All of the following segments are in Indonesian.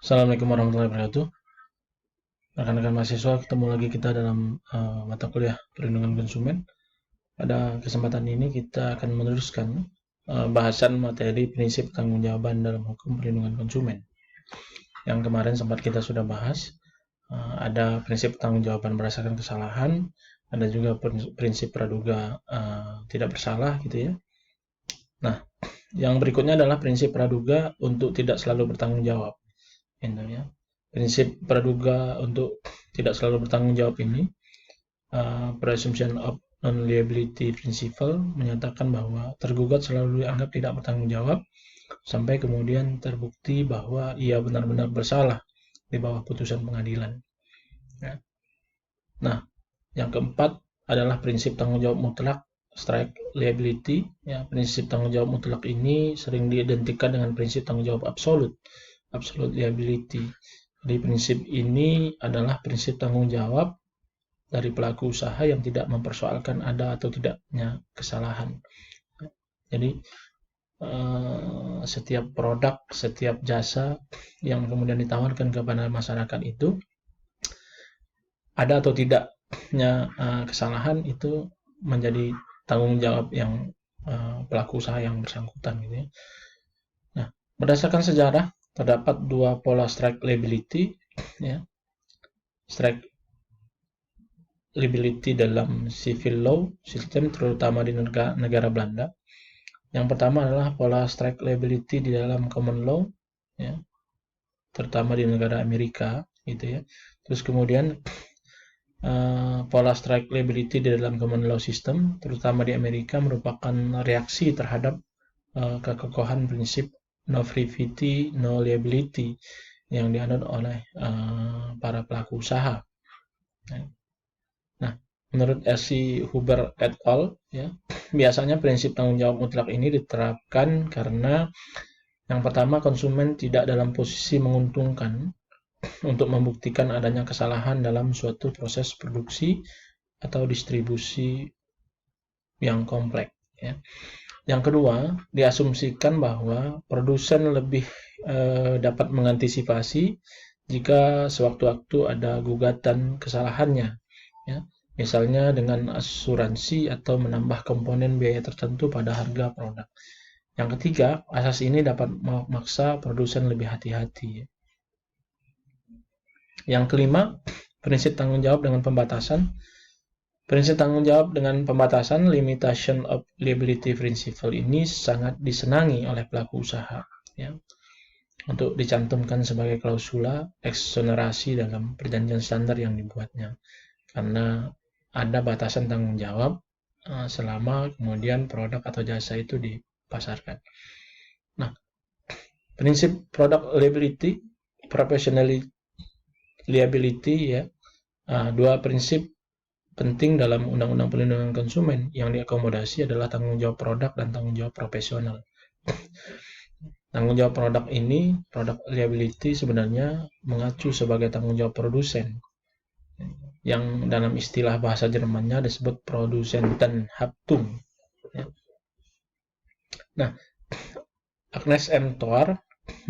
Assalamualaikum warahmatullahi wabarakatuh. Rekan-rekan mahasiswa, ketemu lagi kita dalam mata kuliah perlindungan konsumen. Pada kesempatan ini kita akan meneruskan bahasan materi prinsip pertanggungjawaban dalam hukum perlindungan konsumen. Yang kemarin sempat kita sudah bahas, ada prinsip pertanggungjawaban berdasarkan kesalahan, ada juga prinsip praduga tidak bersalah gitu ya. Nah, yang berikutnya adalah prinsip praduga untuk tidak selalu bertanggung jawab. Ya. Prinsip praduga untuk tidak selalu bertanggung jawab ini, presumption of non-liability principle, menyatakan bahwa tergugat selalu dianggap tidak bertanggung jawab sampai kemudian terbukti bahwa ia benar-benar bersalah di bawah putusan pengadilan. Ya. Nah, yang keempat adalah prinsip tanggung jawab mutlak, strict liability. Ya, prinsip tanggung jawab mutlak ini sering diidentikan dengan prinsip tanggung jawab absolut liability. Jadi prinsip ini adalah prinsip tanggung jawab dari pelaku usaha yang tidak mempersoalkan ada atau tidaknya kesalahan. Jadi setiap produk, setiap jasa yang kemudian ditawarkan kepada masyarakat itu ada atau tidaknya kesalahan itu menjadi tanggung jawab yang pelaku usaha yang bersangkutan gitu ya. Nah, berdasarkan sejarah terdapat dua pola strike liability ya. Strike liability dalam civil law system terutama di negara Belanda. Yang pertama adalah pola strike liability di dalam common law ya, terutama di negara Amerika gitu ya. Terus kemudian pola strike liability di dalam common law system terutama di Amerika merupakan reaksi terhadap kekokohan prinsip no privity, no liability yang dianut oleh para pelaku usaha. Nah, menurut S.C. Huber et al. Ya, biasanya prinsip tanggung jawab mutlak ini diterapkan karena yang pertama konsumen tidak dalam posisi menguntungkan untuk membuktikan adanya kesalahan dalam suatu proses produksi atau distribusi yang kompleks. Ya. Yang kedua, diasumsikan bahwa produsen lebih dapat mengantisipasi jika sewaktu-waktu ada gugatan kesalahannya. Ya. Misalnya dengan asuransi atau menambah komponen biaya tertentu pada harga produk. Yang ketiga, asas ini dapat memaksa produsen lebih hati-hati. Yang kelima, prinsip tanggung jawab dengan pembatasan. Prinsip tanggung jawab dengan pembatasan limitation of liability principle ini sangat disenangi oleh pelaku usaha. Ya, untuk dicantumkan sebagai klausula eksonerasi dalam perjanjian standar yang dibuatnya. Karena ada batasan tanggung jawab selama kemudian produk atau jasa itu dipasarkan. Nah, prinsip product liability, professional liability ya, dua prinsip penting dalam Undang-Undang Perlindungan Konsumen yang diakomodasi adalah tanggung jawab produk dan tanggung jawab profesional. Tanggung jawab produk ini, product liability sebenarnya mengacu sebagai tanggung jawab produsen yang dalam istilah bahasa Jermannya disebut Produzentenhaftung. Ya. Nah, Agnes M. Toar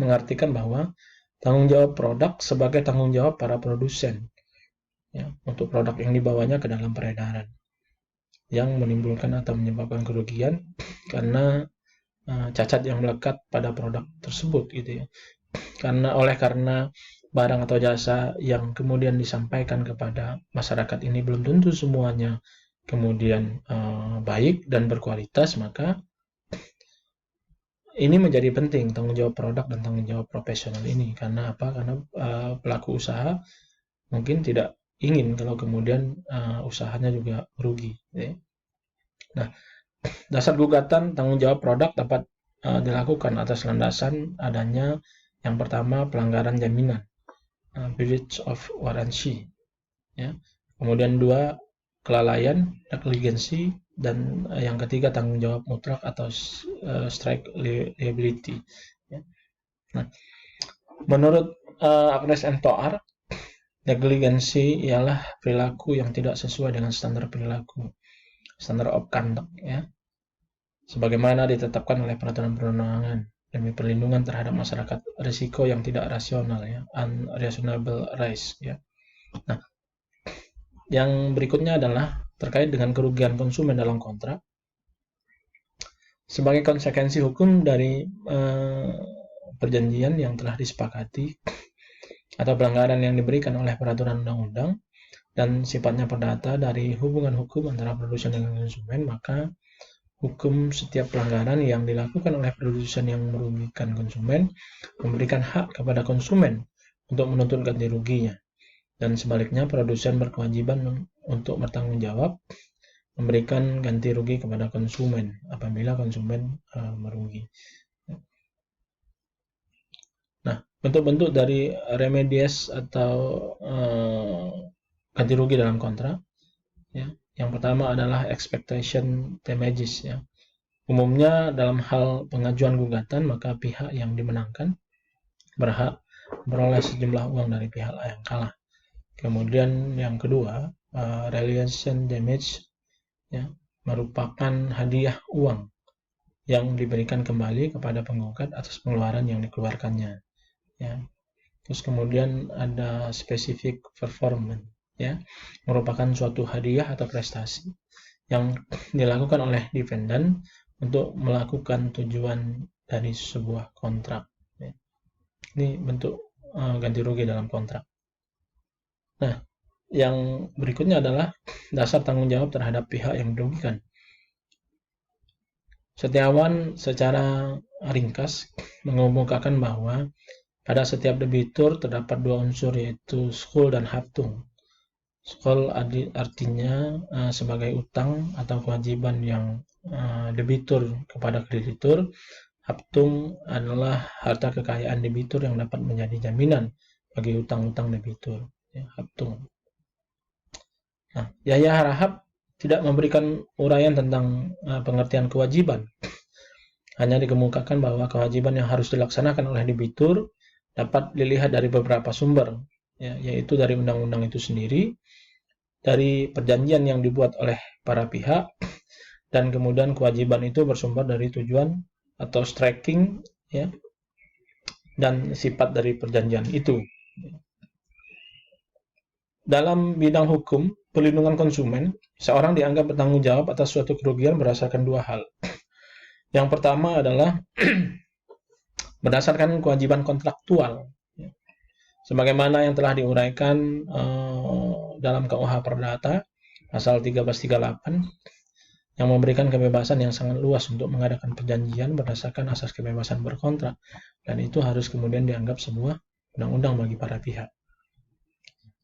mengartikan bahwa tanggung jawab produk sebagai tanggung jawab para produsen ya, untuk produk yang dibawanya ke dalam peredaran yang menimbulkan atau menyebabkan kerugian karena cacat yang melekat pada produk tersebut gitu ya. Karena barang atau jasa yang kemudian disampaikan kepada masyarakat ini belum tentu semuanya kemudian baik dan berkualitas, maka ini menjadi penting tanggung jawab produk dan tanggung jawab profesional ini. Karena apa? Karena pelaku usaha mungkin tidak ingin kalau kemudian usahanya juga merugi. Ya. Nah, dasar gugatan tanggung jawab produk dapat dilakukan atas landasan adanya yang pertama pelanggaran jaminan, breach of warranty. Ya. Kemudian dua, kelalaian, negligensi, dan yang ketiga tanggung jawab mutlak atau strict liability. Ya. Nah, menurut Agnes M. Toar, negligensi ialah perilaku yang tidak sesuai dengan standar perilaku, standard of conduct, ya, sebagaimana ditetapkan oleh peraturan perundang-undangan. demi perlindungan terhadap masyarakat risiko yang tidak rasional, ya, unreasonable risk, ya. Nah, yang berikutnya adalah terkait dengan kerugian konsumen dalam kontrak. Sebagai konsekuensi hukum dari perjanjian yang telah disepakati atau pelanggaran yang diberikan oleh peraturan undang-undang dan sifatnya perdata dari hubungan hukum antara produsen dan konsumen, maka hukum setiap pelanggaran yang dilakukan oleh produsen yang merugikan konsumen memberikan hak kepada konsumen untuk menuntut ganti ruginya, dan sebaliknya produsen berkewajiban untuk bertanggung jawab memberikan ganti rugi kepada konsumen apabila konsumen merugi. Nah, bentuk-bentuk dari remedies atau ganti rugi dalam kontrak, ya. Yang pertama adalah expectation damages, ya. Umumnya dalam hal pengajuan gugatan, maka pihak yang dimenangkan berhak memperoleh sejumlah uang dari pihak yang kalah. Kemudian yang kedua, retaliation damage, ya, merupakan hadiah uang yang diberikan kembali kepada penggugat atas pengeluaran yang dikeluarkannya, ya. Terus kemudian ada specific performance, ya, merupakan suatu hadiah atau prestasi yang dilakukan oleh defendant untuk melakukan tujuan dari sebuah kontrak, ya. Ini bentuk ganti rugi dalam kontrak. Nah, yang berikutnya adalah dasar tanggung jawab terhadap pihak yang dirugikan. Setiawan secara ringkas mengemukakan bahwa pada setiap debitur terdapat dua unsur, yaitu schuld dan Haftung. Schuld artinya sebagai utang atau kewajiban yang debitur kepada kreditur. Haftung adalah harta kekayaan debitur yang dapat menjadi jaminan bagi utang-utang debitur, ya, Haftung. Nah, Yahya Rahab tidak memberikan uraian tentang pengertian kewajiban. Hanya dikemukakan bahwa kewajiban yang harus dilaksanakan oleh debitur dapat dilihat dari beberapa sumber, ya, yaitu dari undang-undang itu sendiri, dari perjanjian yang dibuat oleh para pihak, dan kemudian kewajiban itu bersumber dari tujuan atau striking, ya, dan sifat dari perjanjian itu. Dalam bidang hukum perlindungan konsumen, seorang dianggap bertanggung jawab atas suatu kerugian berdasarkan dua hal. Yang pertama adalah berdasarkan kewajiban kontraktual, sebagaimana yang telah diuraikan dalam KUH Perdata pasal 1338 yang memberikan kebebasan yang sangat luas untuk mengadakan perjanjian berdasarkan asas kebebasan berkontrak, dan itu harus kemudian dianggap sebuah undang-undang bagi para pihak.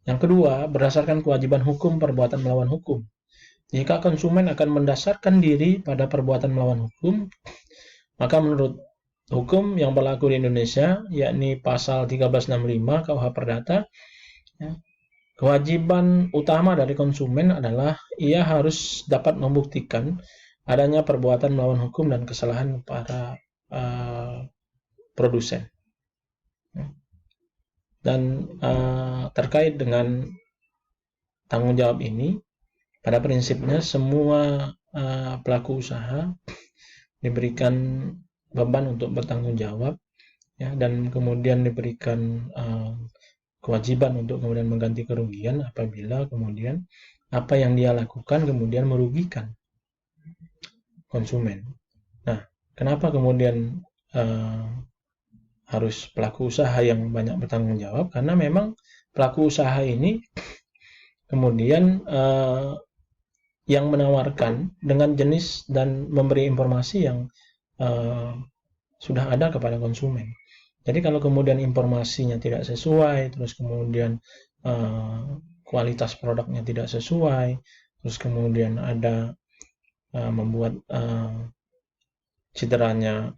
Yang kedua, berdasarkan kewajiban hukum perbuatan melawan hukum. Jika konsumen akan mendasarkan diri pada perbuatan melawan hukum, maka menurut hukum yang berlaku di Indonesia, yakni pasal 1365 KUH Perdata, ya, kewajiban utama dari konsumen adalah ia harus dapat membuktikan adanya perbuatan melawan hukum dan kesalahan para produsen. Dan terkait dengan tanggung jawab ini, pada prinsipnya semua pelaku usaha diberikan beban untuk bertanggung jawab, ya, dan kemudian diberikan kewajiban untuk kemudian mengganti kerugian apabila kemudian apa yang dia lakukan kemudian merugikan konsumen. Nah, kenapa kemudian harus pelaku usaha yang banyak bertanggung jawab? Karena memang pelaku usaha ini kemudian yang menawarkan dengan jenis dan memberi informasi yang sudah ada kepada konsumen. Jadi kalau kemudian informasinya tidak sesuai, terus kemudian kualitas produknya tidak sesuai, terus kemudian ada membuat cederanya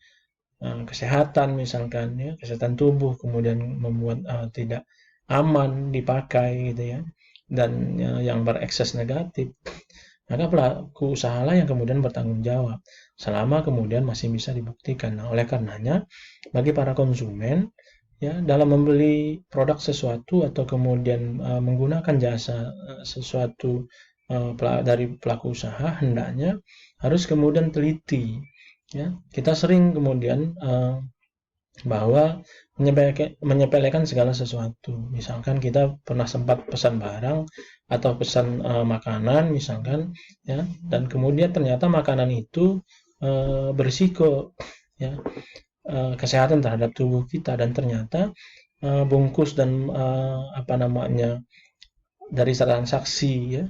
kesehatan, misalkan, ya, kesehatan tubuh, kemudian membuat tidak aman dipakai, gitu, ya, dan yang berekses negatif, maka pelaku usahalah yang kemudian bertanggung jawab selama kemudian masih bisa dibuktikan. Nah, oleh karenanya bagi para konsumen, ya, dalam membeli produk sesuatu atau kemudian menggunakan jasa sesuatu dari pelaku usaha, hendaknya harus kemudian teliti, ya. Kita sering kemudian bahwa menyepelekan segala sesuatu. Misalkan kita pernah sempat pesan barang atau pesan makanan misalkan, ya, dan kemudian ternyata makanan itu berisiko, ya, kesehatan terhadap tubuh kita, dan ternyata bungkus dan apa namanya dari transaksi, ya,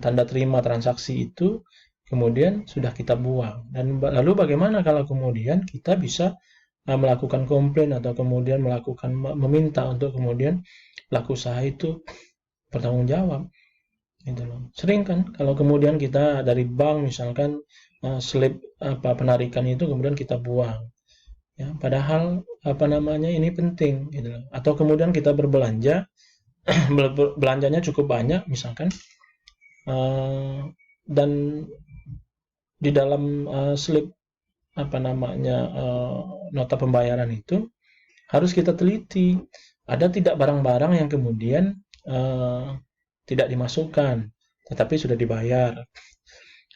tanda terima transaksi itu kemudian sudah kita buang. Dan lalu bagaimana kalau kemudian kita bisa melakukan komplain atau kemudian melakukan meminta untuk kemudian pelaku usaha itu bertanggung jawab, gitu loh. Sering kan kalau kemudian kita dari bank misalkan slip penarikan itu kemudian kita buang, ya, padahal apa namanya ini penting, gitu loh. Atau kemudian kita berbelanja belanjanya cukup banyak misalkan, dan di dalam slip apa namanya nota pembayaran itu harus kita teliti ada tidak barang-barang yang kemudian tidak dimasukkan tetapi sudah dibayar,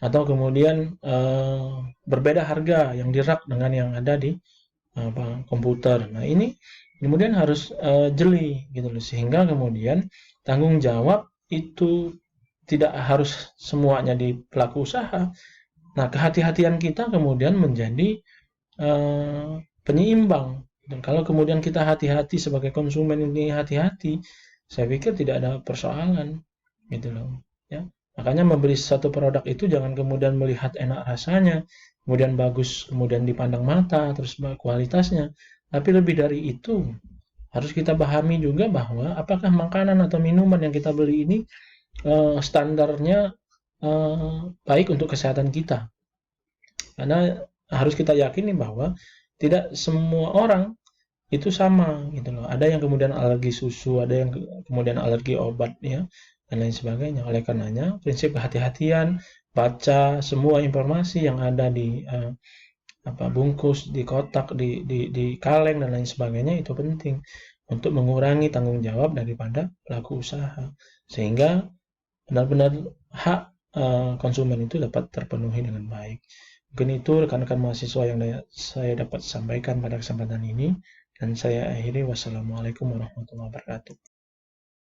atau kemudian berbeda harga yang di rak dengan yang ada di komputer. Nah, ini kemudian harus jeli gitu loh, sehingga kemudian tanggung jawab itu tidak harus semuanya di pelaku usaha. Nah, kehati-hatian kita kemudian menjadi penyeimbang. Dan kalau kemudian kita hati-hati sebagai konsumen ini hati-hati, saya pikir tidak ada persoalan, gitu loh. Ya, makanya membeli satu produk itu jangan kemudian melihat enak rasanya, kemudian bagus, kemudian dipandang mata, terus kualitasnya. Tapi lebih dari itu, harus kita pahami juga bahwa apakah makanan atau minuman yang kita beli ini standarnya baik untuk kesehatan kita. Karena harus kita yakini bahwa tidak semua orang itu sama, gitu loh. Ada yang kemudian alergi susu, ada yang kemudian alergi obat, ya, dan lain sebagainya. Oleh karenanya, prinsip kehati-hatian, baca semua informasi yang ada di bungkus, di kotak, di kaleng dan lain sebagainya itu penting untuk mengurangi tanggung jawab daripada pelaku usaha, sehingga benar-benar hak konsumen itu dapat terpenuhi dengan baik. Mungkin itu rekan-rekan mahasiswa yang saya dapat sampaikan pada kesempatan ini, dan saya akhiri. Wassalamualaikum warahmatullahi wabarakatuh.